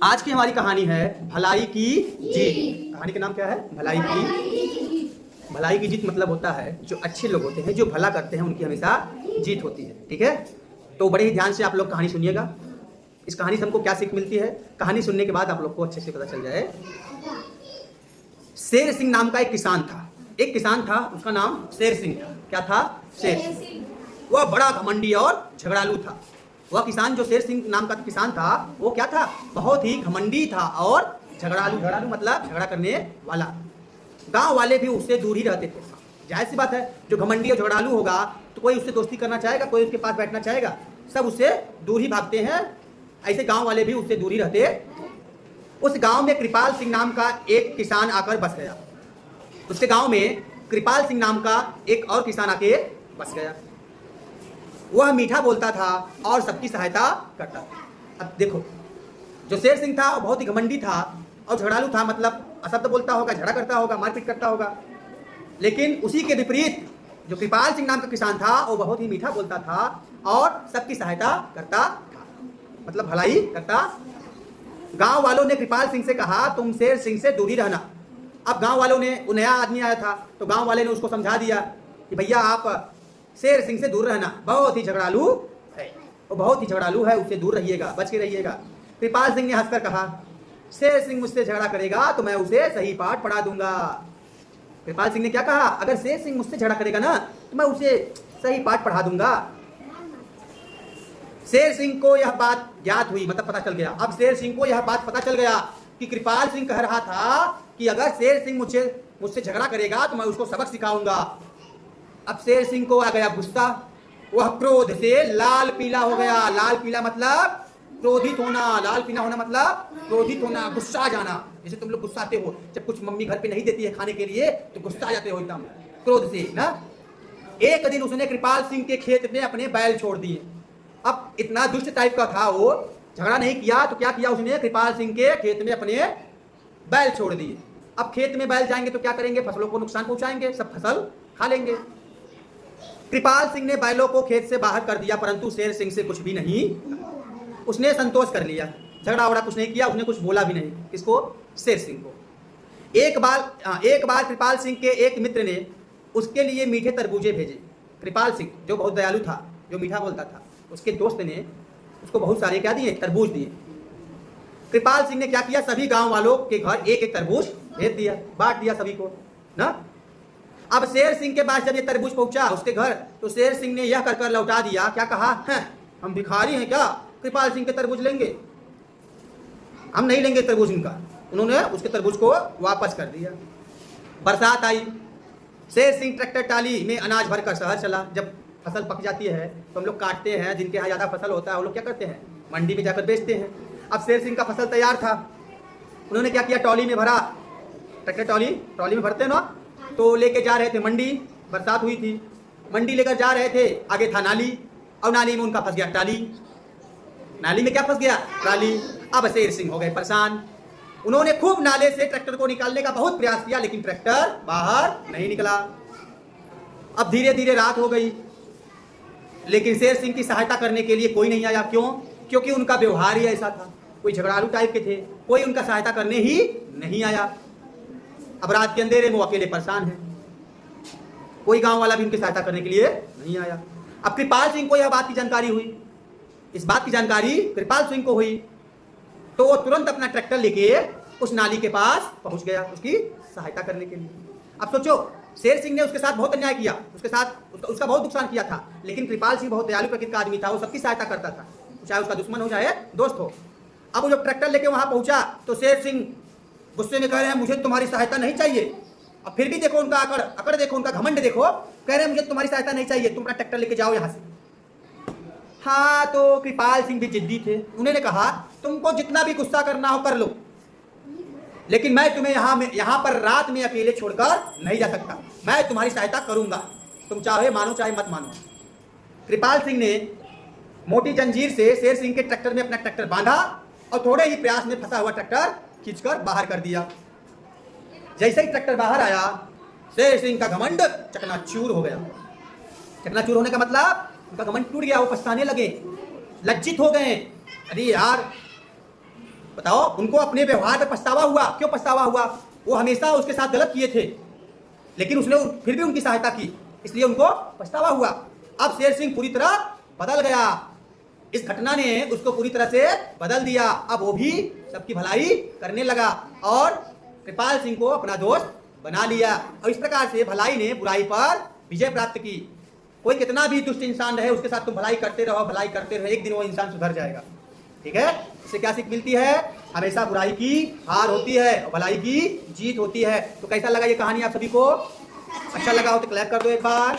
आज की हमारी कहानी है भलाई की जीत। कहानी का नाम क्या है? भलाई की। भलाई की जीत मतलब होता है जो अच्छे लोग होते हैं, जो भला करते हैं, उनकी हमेशा जीत होती है। ठीक है, तो बड़े ही ध्यान से आप लोग कहानी सुनिएगा। इस कहानी से हमको क्या सीख मिलती है, कहानी सुनने के बाद आप लोग को अच्छे से पता चल जाए। शेर सिंह नाम का एक किसान था। एक किसान था, उसका नाम शेर सिंह था। क्या था? शेर सिंह। वह बड़ा घमंडी और झगड़ालू था। वह किसान जो शेर सिंह नाम का किसान था, वो क्या था? बहुत ही घमंडी था और झगड़ालू। झगड़ालू मतलब झगड़ा करने वाला। गांव वाले भी उससे दूर ही रहते थे। जाहिर सी बात है, जो घमंडी और झगड़ालू होगा तो कोई उससे दोस्ती करना चाहेगा, कोई उसके पास बैठना चाहेगा, सब उससे दूर ही भागते हैं। ऐसे गांव वाले भी उससे दूर ही रहते। उस गांव में कृपाल सिंह नाम का एक किसान आकर बस गया। उसके गांव में कृपाल सिंह नाम का एक और किसान आके बस गया। वह मीठा बोलता था और सबकी सहायता करता था। अब देखो, जो शेर सिंह था वो बहुत ही घमंडी था और झगड़ालू था, मतलब अशब्द बोलता होगा, झगड़ा करता होगा, मारपीट करता होगा। लेकिन उसी के विपरीत जो कृपाल सिंह नाम का किसान था वो बहुत ही मीठा बोलता था और सबकी सहायता करता था, मतलब भलाई करता। गांव वालों ने कृपाल सिंह से कहा, तुम शेर सिंह से दूरी रहना। अब गांव वालों ने, वो नया आदमी आया था तो गांव वाले ने उसको समझा दिया कि भैया आप शेर सिंह से दूर रहना, बहुत ही झगड़ालू है, वो बहुत ही झगड़ालू है, उससे दूर रहिएगा, बच के रहिएगा। कृपाल सिंह ने हंसकर कहा, शेर सिंह मुझसे झगड़ा करेगा तो मैं उसे सही पाठ पढ़ा दूंगा। कृपाल सिंह ने क्या कहा? अगर शेर सिंह मुझसे झगड़ा करेगा ना तो मैं उसे सही पाठ पढ़ा दूंगा। शेर सिंह को यह बात ज्ञात हुई, मतलब पता चल गया। अब शेर सिंह को यह बात पता चल गया कि कृपाल सिंह कह रहा था कि अगर शेर सिंह मुझसे झगड़ा करेगा तो मैं उसको सबक सिखाऊंगा। अब शेर सिंह को आ गया गुस्सा। वह क्रोध से लाल पीला हो गया। लाल पीला मतलब क्रोधित होना, लाल पीला होना मतलब क्रोधित होना, गुस्सा आ जाना। जैसे तुम लोग गुस्साते हो जब कुछ मम्मी घर पे नहीं देती है खाने के लिए तो गुस्सा आ जाते हो एकदम क्रोध से ना। एक दिन उसने कृपाल सिंह के खेत में अपने बैल छोड़ दिए। अब इतना दुष्ट टाइप का था वो, झगड़ा नहीं किया तो क्या किया उसने? कृपाल सिंह के खेत में अपने बैल छोड़ दिए। अब खेत में बैल जाएंगे तो क्या करेंगे? फसलों को नुकसान पहुंचाएंगे, सब फसल खा लेंगे। कृपाल सिंह ने बैलों को खेत से बाहर कर दिया, परंतु शेर सिंह से कुछ भी नहीं, उसने संतोष कर लिया, झगड़ा वगड़ा कुछ नहीं किया, उसने कुछ बोला भी नहीं। किसको? शेर सिंह को। एक बार कृपाल सिंह के एक मित्र ने उसके लिए मीठे तरबूजे भेजे। कृपाल सिंह जो बहुत दयालु था, जो मीठा बोलता था, उसके दोस्त ने उसको बहुत सारे क्या दिए? तरबूज दिए। कृपाल सिंह ने क्या किया? सभी गांव वालों के घर एक एक तरबूज भेज दिया, बांट दिया सभी को ना। अब शेर सिंह के पास जब ये तरबूज पहुंचा उसके घर तो शेर सिंह ने यह कर लौटा दिया। क्या कहा? हैं, हम भिखारी हैं क्या कृपाल सिंह के तरबूज लेंगे? हम नहीं लेंगे तरबूज इनका। उन्होंने उसके तरबूज को वापस कर दिया। बरसात आई। शेर सिंह ट्रैक्टर टाली में अनाज भरकर शहर चला। जब फसल पक जाती है तो हम लोग काटते हैं, जिनके यहाँ ज़्यादा फसल होता है वो लोग क्या करते हैं? मंडी में जाकर बेचते हैं। अब शेर सिंह का फसल तैयार था, उन्होंने क्या किया? ट्रॉली में भरा। ट्रैक्टर ट्रॉली में भरते ना, तो लेके जा रहे थे मंडी। बरसात हुई थी, मंडी लेकर जा रहे थे, आगे था नाली और नाली में उनका फंस गया टाली। नाली में क्या फंस गया? ट्राली। अब शेर सिंह हो गए परेशान। उन्होंने खूब नाले से ट्रैक्टर को निकालने का बहुत प्रयास किया, लेकिन ट्रैक्टर बाहर नहीं निकला। अब धीरे धीरे रात हो गई, लेकिन शेर सिंह की सहायता करने के लिए कोई नहीं आया। क्यों? क्योंकि उनका व्यवहार ही ऐसा था, कोई झगड़ालू टाइप के थे, कोई उनका सहायता करने ही नहीं आया। अब रात के अंधेरे में वो अकेले परेशान हैं, कोई गांव वाला भी उनकी सहायता करने के लिए नहीं आया। अब कृपाल सिंह को यह बात की जानकारी हुई। इस बात की जानकारी कृपाल सिंह को हुई तो वो तुरंत अपना ट्रैक्टर लेके उस नाली के पास पहुंच गया उसकी सहायता करने के लिए। अब सोचो, शेर सिंह ने उसके साथ बहुत अन्याय किया, उसके साथ उसका बहुत नुकसान किया था, लेकिन कृपाल सिंह बहुत दयालु प्रकृति का आदमी था, वो सबकी सहायता करता था, चाहे उसका दुश्मन हो चाहे दोस्त हो। अब वो जब ट्रैक्टर लेके वहां पहुंचा तो शेर सिंह गुस्से में कह रहे हैं, मुझे तुम्हारी सहायता नहीं चाहिए। अब फिर भी देखो उनका अकड़ देखो, उनका घमंड देखो, कह रहे हैं मुझे तुम्हारी सहायता नहीं चाहिए, तुम अपना ट्रैक्टर लेके जाओ यहाँ से। हाँ, तो कृपाल सिंह भी जिद्दी थे। उन्होंने कहा, तुमको जितना भी गुस्सा करना हो कर लो, लेकिन मैं तुम्हें यहाँ पर रात में अकेले छोड़कर नहीं जा सकता, मैं तुम्हारी सहायता करूंगा, तुम चाहे मानो चाहे मत मानो। कृपाल सिंह ने मोटी जंजीर से शेर सिंह के ट्रैक्टर में अपना ट्रैक्टर बांधा और थोड़े ही प्रयास में फंसा हुआ ट्रैक्टर खींचकर बाहर कर दिया। जैसे ही ट्रैक्टर बाहर आया, शेर सिंह का घमंड चकनाचूर हो गया। चकनाचूर होने का मतलब उनका घमंड टूट गया, वो पछताने लगे, लज्जित हो गए। अरे यार, बताओ, उनको अपने व्यवहार पे पछतावा हुआ। क्यों पछतावा हुआ? वो हमेशा उसके साथ गलत किए थे, लेकिन उसने फिर भी उनकी सहायता की, इसलिए उनको पछतावा हुआ। अब शेर सिंह पूरी तरह बदल गया, इस घटना ने उसको पूरी तरह से बदल दिया। अब वो भी सबकी भलाई करने लगा और कृपाल सिंह को अपना दोस्त बना लिया, और इस प्रकार से भलाई ने बुराई पर विजय प्राप्त की। कोई कितना भी दुष्ट इंसान रहे, उसके साथ तुम भलाई करते रहो, भलाई करते रहो, एक दिन वो इंसान सुधर जाएगा। ठीक है, इससे क्या सीख मिलती है? हमेशा बुराई की हार होती है और भलाई की जीत होती है। तो कैसा लगा ये कहानी आप सभी को? अच्छा लगा हो तो क्लैप कर दो एक बार।